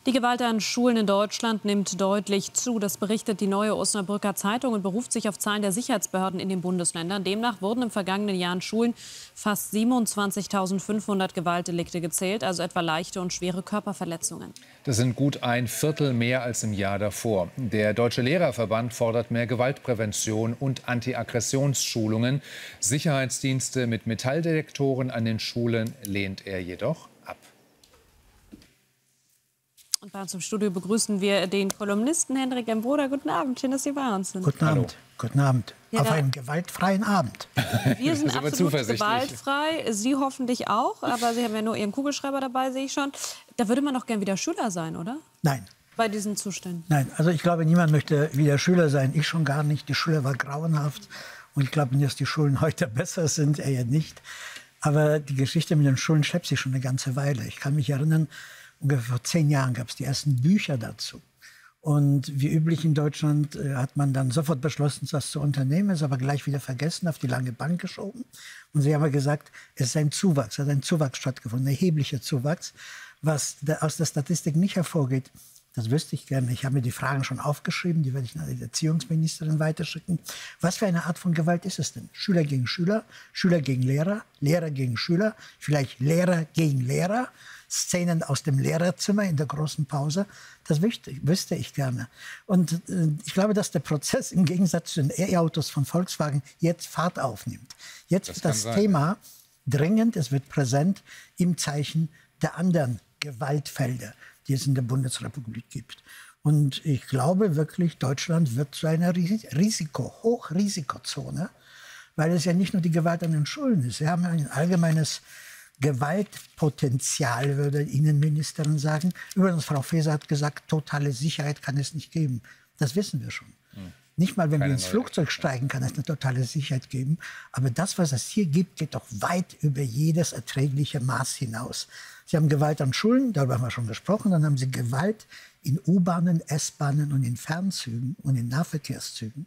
Die Gewalt an Schulen in Deutschland nimmt deutlich zu. Das berichtet die Neue Osnabrücker Zeitung und beruft sich auf Zahlen der Sicherheitsbehörden in den Bundesländern. Demnach wurden im vergangenen Jahr in Schulen fast 27.500 Gewaltdelikte gezählt, also etwa leichte und schwere Körperverletzungen. Das sind gut ein Viertel mehr als im Jahr davor. Der Deutsche Lehrerverband fordert mehr Gewaltprävention und Anti-Aggressionsschulungen. Sicherheitsdienste mit Metalldetektoren an den Schulen lehnt er jedoch ab. Und bei uns im Studio begrüßen wir den Kolumnisten Hendrik M. Broder. Guten Abend, schön, dass Sie bei uns sind. Guten Abend. Hallo. Guten Abend. Ja, auf einen gewaltfreien Abend. Wir sind aber absolut zuversichtlich. gewaltfrei, Sie hoffentlich auch, aber Sie haben ja nur Ihren Kugelschreiber dabei, sehe ich schon. Da würde man doch gern wieder Schüler sein, oder? Nein. Bei diesen Zuständen. Nein, also ich glaube, niemand möchte wieder Schüler sein. Ich schon gar nicht. Die Schule war grauenhaft. Und ich glaube nicht, dass die Schulen heute besser sind, eher nicht. Aber die Geschichte mit den Schulen schleppt sich schon eine ganze Weile. Ich kann mich erinnern, ungefähr vor 10 Jahren gab es die ersten Bücher dazu. Und wie üblich in Deutschland hat man dann sofort beschlossen, das zu unternehmen, ist aber gleich wieder vergessen, auf die lange Bank geschoben. Und sie haben ja gesagt, es ist ein Zuwachs, hat ein Zuwachs stattgefunden, ein erheblicher Zuwachs, was aus der Statistik nicht hervorgeht. Das wüsste ich gerne. Ich habe mir die Fragen schon aufgeschrieben, die werde ich an die Erziehungsministerin weiterschicken. Was für eine Art von Gewalt ist es denn? Schüler gegen Schüler, Schüler gegen Lehrer, Lehrer gegen Schüler, vielleicht Lehrer gegen Lehrer, Szenen aus dem Lehrerzimmer in der großen Pause. Das wüsste ich gerne. Und ich glaube, dass der Prozess im Gegensatz zu den E-Autos von Volkswagen jetzt Fahrt aufnimmt. Jetzt wird das Thema dringend, es wird präsent im Zeichen der anderen Gewaltfelder, die es in der Bundesrepublik gibt. Und ich glaube wirklich, Deutschland wird zu einer Hochrisikozone, weil es ja nicht nur die Gewalt an den Schulen ist. Wir haben ein allgemeines Gewaltpotenzial, würde die Innenministerin sagen. Übrigens, Frau Faeser hat gesagt, totale Sicherheit kann es nicht geben. Das wissen wir schon. Nicht mal, wenn wir ins Flugzeug steigen, kann es eine totale Sicherheit geben. Aber das, was es hier gibt, geht doch weit über jedes erträgliche Maß hinaus. Sie haben Gewalt an Schulen, darüber haben wir schon gesprochen. Dann haben Sie Gewalt in U-Bahnen, S-Bahnen und in Fernzügen und in Nahverkehrszügen.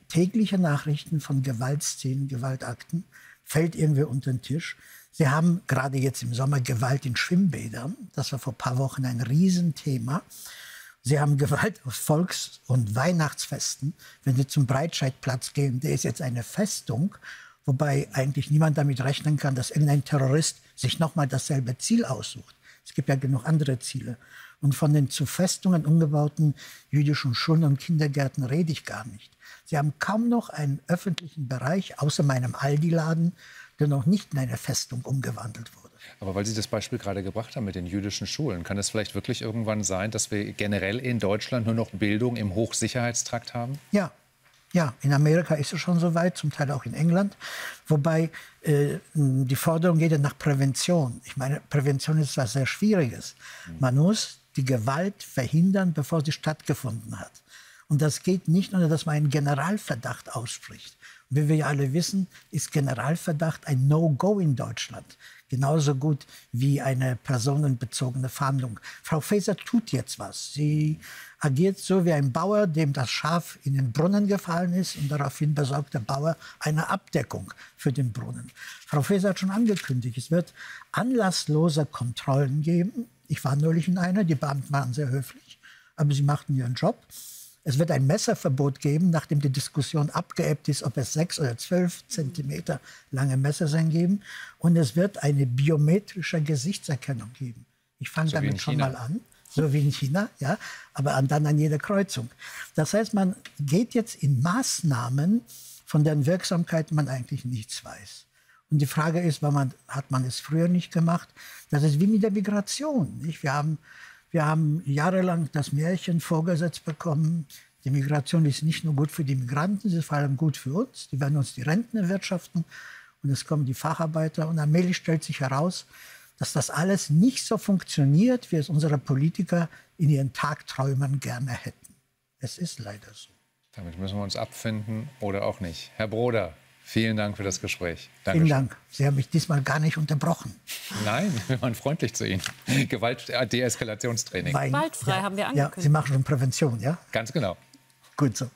Tägliche Nachrichten von Gewaltszenen, Gewaltakten, fällt irgendwie unter den Tisch. Sie haben gerade jetzt im Sommer Gewalt in Schwimmbädern. Das war vor ein paar Wochen ein Riesenthema. Sie haben Gewalt auf Volks- und Weihnachtsfesten. Wenn Sie zum Breitscheidplatz gehen, der ist jetzt eine Festung, wobei eigentlich niemand damit rechnen kann, dass irgendein Terrorist sich nochmal dasselbe Ziel aussucht. Es gibt ja genug andere Ziele. Und von den zu Festungen umgebauten jüdischen Schulen und Kindergärten rede ich gar nicht. Sie haben kaum noch einen öffentlichen Bereich, außer meinem Aldi-Laden, der noch nicht in eine Festung umgewandelt wurde. Aber weil Sie das Beispiel gerade gebracht haben mit den jüdischen Schulen, kann es vielleicht wirklich irgendwann sein, dass wir generell in Deutschland nur noch Bildung im Hochsicherheitstrakt haben? Ja. Ja, in Amerika ist es schon so weit, zum Teil auch in England. Wobei die Forderung geht ja nach Prävention. Ich meine, Prävention ist etwas sehr Schwieriges. Man muss die Gewalt verhindern, bevor sie stattgefunden hat. Und das geht nicht nur, dass man einen Generalverdacht ausspricht. Und wie wir ja alle wissen, ist Generalverdacht ein No-Go in Deutschland. Genauso gut wie eine personenbezogene Fahndung. Frau Faeser tut jetzt was. Sie agiert so wie ein Bauer, dem das Schaf in den Brunnen gefallen ist. Und daraufhin besorgt der Bauer eine Abdeckung für den Brunnen. Frau Faeser hat schon angekündigt, es wird anlasslose Kontrollen geben. Ich war neulich in einer, die Beamten waren sehr höflich, aber sie machten ihren Job. Es wird ein Messerverbot geben, nachdem die Diskussion abgeebbt ist, ob es 6 oder 12 Zentimeter lange Messer sein geben. Und es wird eine biometrische Gesichtserkennung geben. Ich fange damit schon mal an, so wie in China, ja, aber dann an jeder Kreuzung. Das heißt, man geht jetzt in Maßnahmen, von deren Wirksamkeit man eigentlich nichts weiß. Und die Frage ist, hat man es früher nicht gemacht? Das ist wie mit der Migration. Nicht? Wir haben jahrelang das Märchen vorgesetzt bekommen, die Migration ist nicht nur gut für die Migranten, sie ist vor allem gut für uns. Die werden uns die Renten erwirtschaften und es kommen die Facharbeiter. Und allmählich stellt sich heraus, dass das alles nicht so funktioniert, wie es unsere Politiker in ihren Tagträumen gerne hätten. Es ist leider so. Damit müssen wir uns abfinden oder auch nicht. Herr Broder, vielen Dank für das Gespräch. Dankeschön. Vielen Dank. Sie haben mich diesmal gar nicht unterbrochen. Nein, wir waren freundlich zu Ihnen. Gewalt-Deeskalationstraining. Gewaltfrei haben wir angekündigt. Ja, Sie machen schon Prävention, ja? Ganz genau. Gut so.